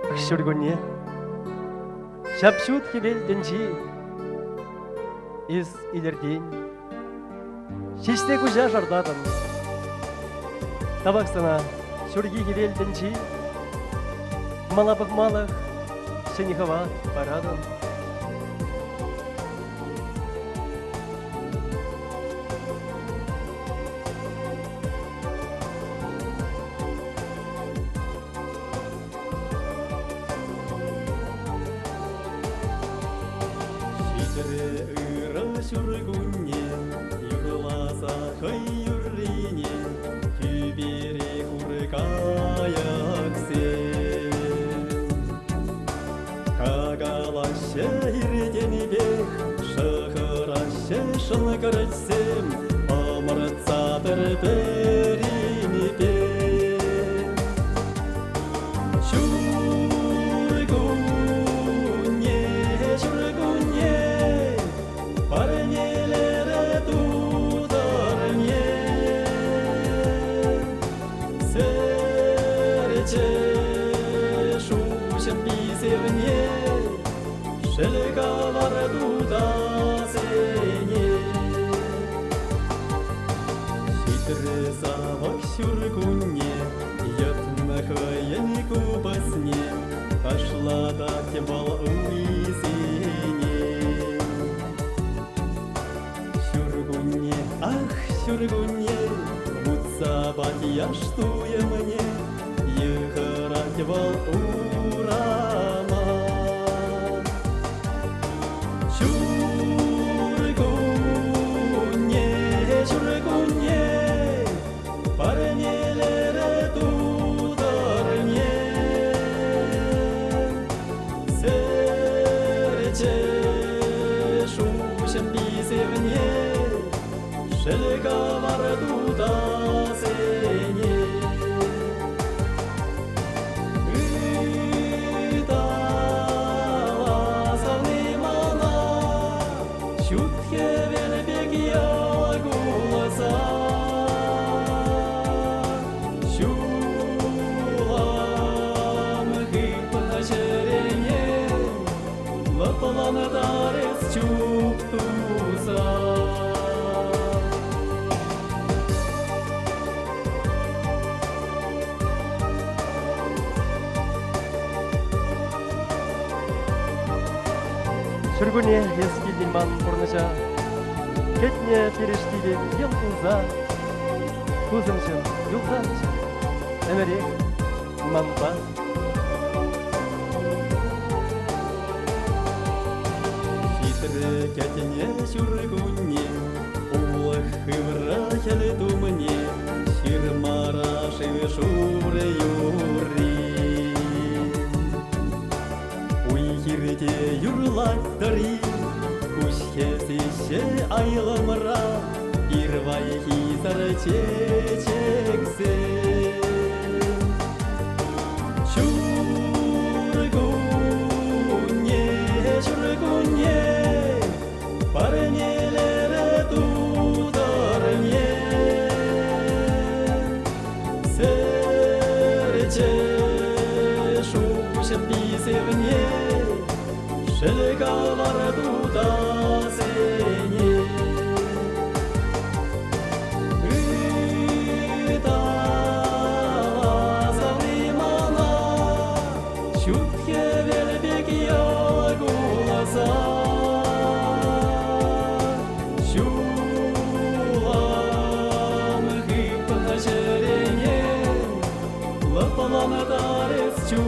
Akşurgunye, şapşut kibel denci, iz ilerden, şişte kuca jardadan, tabak sana şurgi kibel denci, malabak malak, şenihava paradan. Шургуне, юрласа хай юррине, күбере куркаяксен. Кагалаще ирденебек, шахыраще шылгыртсем, омыртсатыр беринебек. Шургуне, шургуне, парнелері тудар мен, сәрчі шушын бейсевне, шілгалар туда сене. Шитрі савак шүргуне, ятнахайын кубасне, пошла так бал уйсене. Ах, шүргуне, мутса батья штуя мне, ехарать вал урама. Шүргуне, шүргуне, парнелері тудар мен, сәрчі шушын бейсевне, шілгалар туда сене. Үталасаны мана, шүтке вербек ялгуласа. Шулам хыпна шерене, лапланы дарес чуктуса. Шургуне, eski dilman burnuca, ketne перештилен yıldızа, kuzunçın yıldızançın, emerek manba. Шитрі кәтіне шүргуне, улық хывра хәлі думне, ширмара шывы шуры юрри. Уйхирде юрлаттыры, күшкесіше айламыра, ирвай хизар чечексен. Шүргуне, шүргуне, парнелері тудар мен, сәрчі шушын бейсевне, шілгалар туда сене. Үталасаны мана, шүтке вербек ялгуласа. Шулам хыпна шерене, лапланы дарес чу.